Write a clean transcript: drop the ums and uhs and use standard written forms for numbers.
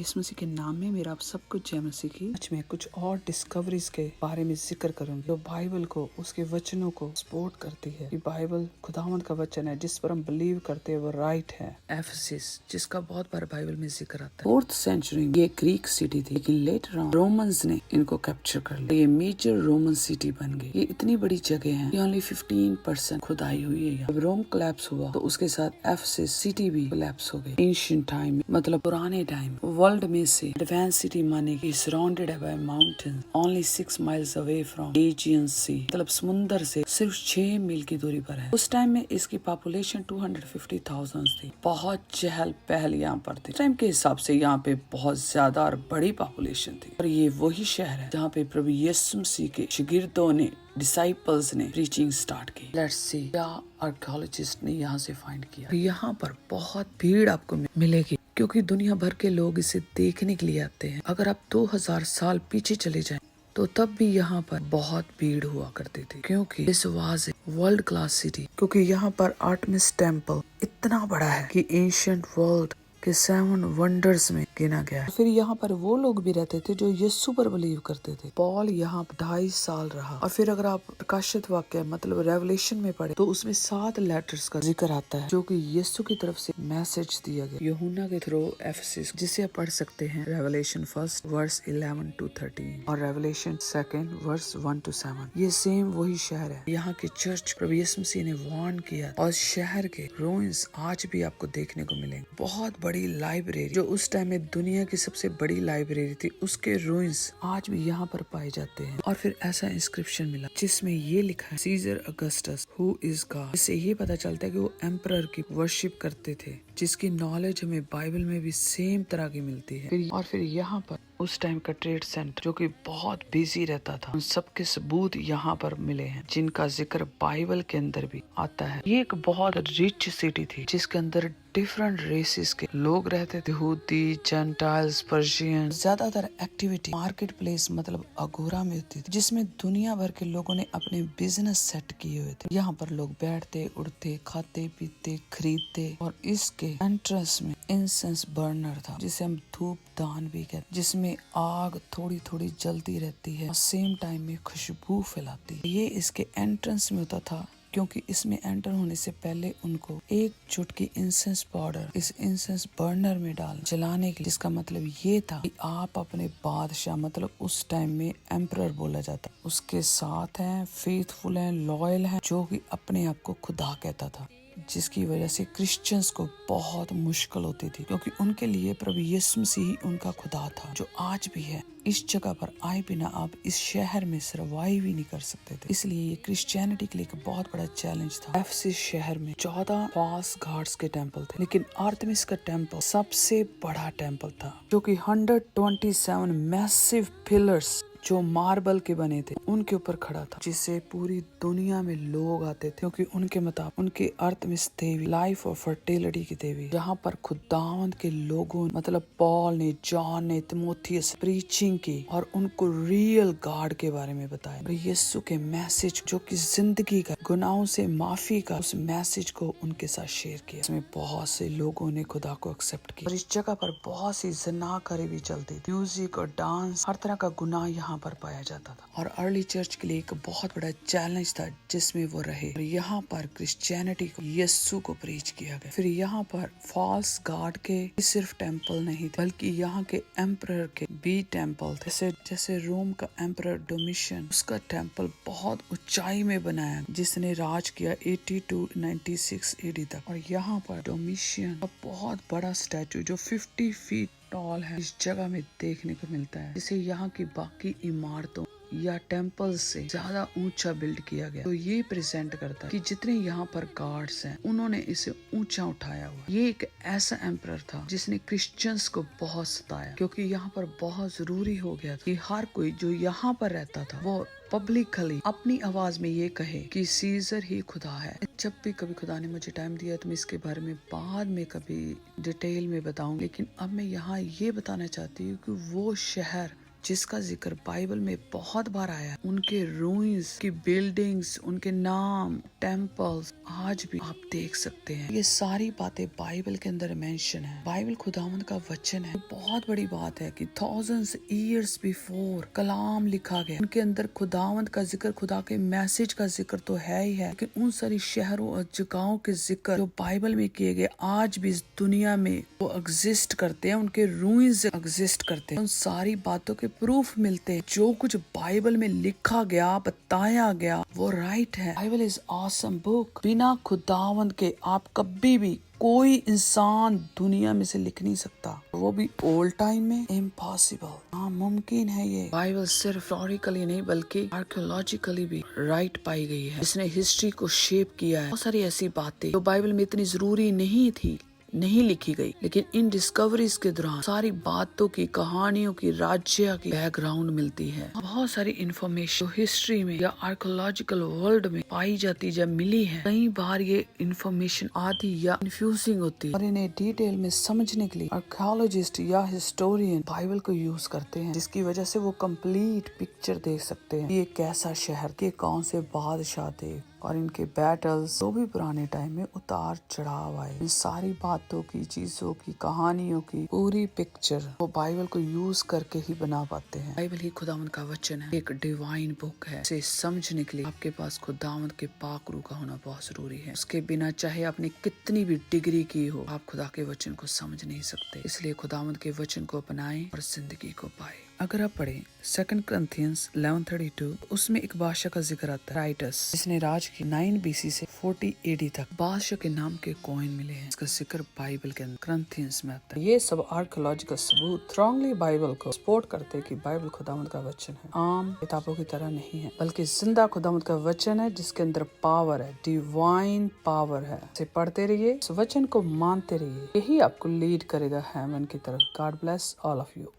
यीशु मसीह के नाम में मेरा आप सब कुछ जय मसीह की। आज मैं कुछ और डिस्कवरीज के बारे में जिक्र करूंगी जो बाइबल को उसके वचनों को सपोर्ट करती है कि बाइबल खुदावंद का वचन है जिस पर हम बिलीव करते हैं वो राइट है। एफेसस जिसका बहुत बार बाइबल में जिक्र आता है। 4th सेंचुरी में ये ग्रीक सिटी थी लेकिन लेटर ऑन रोमन्स ने इनको कैप्चर कर लिया। ये मेजर रोमन सिटी बन गई। ये इतनी बड़ी जगह है, ओनली 15% खुदाई हुई है। जब रोम कोलैप्स हुआ तो उसके साथ एफेसस सिटी भी कोलैप्स हो गई। एंशिएंट टाइम मतलब पुराने टाइम वर्ल्ड में से एडवांस सिटी माने की surrounded by mountain only 6 miles away from Aegean sea मतलब समुंदर से सिर्फ 6 मील की दूरी पर है। उस टाइम में इसकी पॉपुलेशन 250,000 थी। बहुत चहल पहल यहाँ पर थी। टाइम के हिसाब से यहाँ पे बहुत ज्यादा और बड़ी पॉपुलेशन थी। और ये वही शहर है जहाँ पे प्रभु यीशु मसीह के शागिर्दों ने डिसाइपल्स ने प्रीचिंग स्टार्ट की। लेट्स सी क्या आर्कियोलॉजिस्ट ने यहाँ से फाइंड किया। यहाँ पर बहुत भीड़ आपको मिलेगी क्योंकि दुनिया भर के लोग इसे देखने के लिए आते हैं। अगर आप 2000 साल पीछे चले जाएं तो तब भी यहाँ पर बहुत भीड़ हुआ करती थी क्योंकि this was world class city. क्योंकि यहाँ पर आर्टेमिस टेम्पल इतना बड़ा है कि एंशिएंट वर्ल्ड के 7 वंडर्स में गिना गया है। फिर यहाँ पर वो लोग भी रहते थे जो यीशु पर बिलीव करते थे। पॉल यहाँ 2.5 साल रहा। और फिर अगर आप प्रकाशित वाक्य मतलब रेवलेशन में पढ़े तो उसमें 7 लेटर्स का जिक्र आता है जो कि यीशु की तरफ से मैसेज दिया गया यूहन्ना के थ्रू एफेसस, जिसे आप पढ़ सकते हैं रेवलेशन 1 वर्स 11 to 13 और रेवलेशन 2 वर्स 1 to 7। ये सेम वही शहर है। यहाँ के चर्च प्रभु यीशु मसीह ने वार्न किया और शहर के रूइंस आज भी आपको देखने को मिलेंगे। बहुत बड़ी लाइब्रेरी जो उस टाइम में दुनिया की सबसे बड़ी लाइब्रेरी थी उसके रूइंस आज भी यहाँ पर पाए जाते हैं। और फिर ऐसा इंस्क्रिप्शन मिला जिसमें ये लिखा है Caesar Augustus who is god. इससे ये पता चलता है कि वो एम्परर की वर्शिप करते थे, जिसकी नॉलेज हमें बाइबल में भी सेम तरह की मिलती है। और फिर यहाँ पर उस टाइम का ट्रेड सेंटर जो कि बहुत बिजी रहता था, उन सबके सबूत यहाँ पर मिले हैं जिनका जिक्र बाइबल के अंदर भी आता है। ये एक बहुत रिच सिटी थी जिसके अंदर डिफरेंट रेसेस के लोग रहते थे, यहूदी, जेंटाइल्स, पर्शियन। ज्यादातर एक्टिविटी मार्केट प्लेस मतलब अगोरा में होती थी जिसमें दुनिया भर के लोगों ने अपने बिजनेस सेट किए हुए थे। यहाँ पर लोग बैठते उठते खाते पीते खरीदते। और इसके एंट्रेंस में इंसेंस बर्नर था जिसे हम धूप दान भी कहते, जिसमें आग थोड़ी थोड़ी जलती रहती है और सेम टाइम में खुशबू फैलाती है। ये इसके एंट्रेंस में होता था क्योंकि इसमें एंटर होने से पहले उनको एक चुटकी इंसेंस पाउडर इस इंसेंस बर्नर में डाल जलाने के लिए, जिसका मतलब ये था कि आप अपने बादशाह मतलब उस टाइम में एम्परर बोला जाता उसके साथ हैं, फेथफुल हैं, लॉयल हैं, जो कि अपने आप को खुदा कहता था। जिसकी वजह से क्रिश्चियंस को बहुत मुश्किल होती थी क्योंकि उनके लिए प्रभु यीशु मसीह उनका खुदा था जो आज भी है। इस जगह पर आए बिना आप इस शहर में सर्वाइव ही नहीं कर सकते थे। इसलिए ये क्रिश्चियनिटी के लिए एक बहुत बड़ा चैलेंज था। एफेसस शहर में 14 फॉल्स गॉड्स के टेंपल थे लेकिन आर्टेमिस का टेंपल सबसे बड़ा टेंपल था जो कि 127 मैसिव पिलर्स जो मार्बल के बने थे उनके ऊपर खड़ा था, जिससे पूरी दुनिया में लोग आते थे क्योंकि उनके मुताबिक उनके आर्टेमिस देवी लाइफ और फर्टिलिटी की देवी। यहाँ पर खुदावंद के लोगों मतलब पॉल ने, जॉन ने, तिमोथियस प्रीचिंग की और उनको रियल गॉड के बारे में बताया। यीशु के मैसेज जो कि जिंदगी का गुनाहों से माफी का उस मैसेज को उनके साथ शेयर किया। इसमें बहुत से लोगों ने खुदा को एक्सेप्ट किया और इस जगह पर बहुत सी ज़नाकारी भी चलती थी। म्यूजिक और डांस हर तरह का गुनाह यहाँ पर पाया जाता था और अर्ली चर्च के लिए एक बहुत बड़ा चैलेंज था जिसमें वो रहे। और यहाँ पर क्रिश्चियनिटी को यीशु को प्रीच किया गया। फिर यहाँ पर फॉल्स गॉड के सिर्फ टेंपल नहीं थे बल्कि यहाँ के एम्परर के भी टेंपल थे। जैसे रोम का एम्परर डोमिशियन, उसका टेंपल बहुत ऊंचाई में बनाया जिसने राज किया 80 to 96 AD तक। और यहाँ पर डोमिशियन का बहुत बड़ा स्टैचू जो 50 फीट टॉल है इस जगह में देखने को मिलता है, जिसे यहाँ की बाकी इमारतों या टेम्पल से ज्यादा ऊंचा बिल्ड किया गया। तो ये प्रेजेंट करता है कि जितने यहाँ पर गार्ड्स हैं उन्होंने इसे ऊंचा उठाया हुआ। ये एक ऐसा एम्परर था जिसने क्रिश्चियंस को बहुत सताया क्योंकि यहाँ पर बहुत जरूरी हो गया था कि हर कोई जो यहाँ पर रहता था वो पब्लिकली अपनी आवाज में ये कहे कि सीजर ही खुदा है। जब भी कभी खुदा ने मुझे टाइम दिया तो मैं इसके बारे में बाद में कभी डिटेल में बताऊं, लेकिन अब मैं यहाँ ये बताना चाहती हूँ कि वो शहर जिसका जिक्र बाइबल में बहुत बार आया है, उनके रूइंस की बिल्डिंग्स, उनके नाम, टेम्पल्स आज भी आप देख सकते हैं। ये सारी बातें बाइबल के अंदर मेंशन है। बाइबल खुदावंद का वचन है। बहुत बड़ी बात है कि thousands years before कलाम लिखा गया, उनके अंदर खुदावंद का जिक्र, खुदा के मैसेज का जिक्र तो है ही है, लेकिन उन सारी शहरों और जगहों के जिक्र जो बाइबल में किए गए आज भी इस दुनिया में वो एग्जिस्ट करते हैं, उनके रूइंस एग्जिस्ट करते हैं। उन सारी बातों के प्रूफ मिलते हैं। जो कुछ बाइबल में लिखा गया, बताया गया, वो राइट है। Bible is awesome book. बिना खुदावंद के आप कभी भी कोई इंसान दुनिया में से लिख नहीं सकता, वो भी ओल्ड टाइम में। इम्पॉसिबल, नामुमकिन है ये। बाइबल सिर्फ हिस्टोरिकली नहीं बल्कि आर्कियोलॉजिकली भी राइट पाई गई है। इसने हिस्ट्री को शेप किया है। बहुत सारी ऐसी बातें जो बाइबल में इतनी जरूरी नहीं थी, नहीं लिखी गई, लेकिन इन डिस्कवरीज के दौरान सारी बातों की, कहानियों की, राज्य की बैकग्राउंड मिलती है। बहुत सारी इंफॉर्मेशन हिस्ट्री में या आर्कियोलॉजिकल वर्ल्ड में पाई जाती, जब मिली है, कई बार ये इंफॉर्मेशन आधी या कंफ्यूजिंग होती है, और इन्हें डिटेल में समझने के लिए आर्कियोलॉजिस्ट या हिस्टोरियन बाइबल को यूज करते हैं, जिसकी वजह से वो कंप्लीट पिक्चर देख सकते हैं। ये कैसा शहर के कौन से बादशाह थे और इनके बैटल्स, जो भी पुराने टाइम में उतार चढ़ाव आए, इन सारी बातों की, चीजों की, कहानियों की पूरी पिक्चर वो बाइबल को यूज करके ही बना पाते हैं। बाइबल ही खुदावंद का वचन है, एक डिवाइन बुक है। इसे समझने के लिए आपके पास खुदावंद के पाक रूह का होना बहुत जरूरी है। उसके बिना चाहे आपने कितनी भी डिग्री की हो, आप खुदा के वचन को समझ नहीं सकते। इसलिए खुदावंद के वचन को अपनाएं और जिंदगी को पाए। अगर आप पढ़ें 2 Corinthians 11:32, उसमें एक बादशाह का जिक्र आता है, टाइटस, जिसने राज की 9 BC से 40 AD तक। बादशाह के नाम के कॉइन मिले हैं। इसका जिक्र बाइबल के अंदर Corinthians में आता है। ये सब आर्कियोलॉजिकल सबूत स्ट्रांगली बाइबल को सपोर्ट करते हैं कि बाइबल खुदावंद का वचन है, आम किताबों की तरह नहीं है, बल्कि जिंदा खुदावंद का वचन है, जिसके अंदर पावर है, डिवाइन पावर है। इसे पढ़ते रहिए, इस वचन को मानते रहिए, यही आपको लीड करेगा हेवन की तरफ। God bless all of you.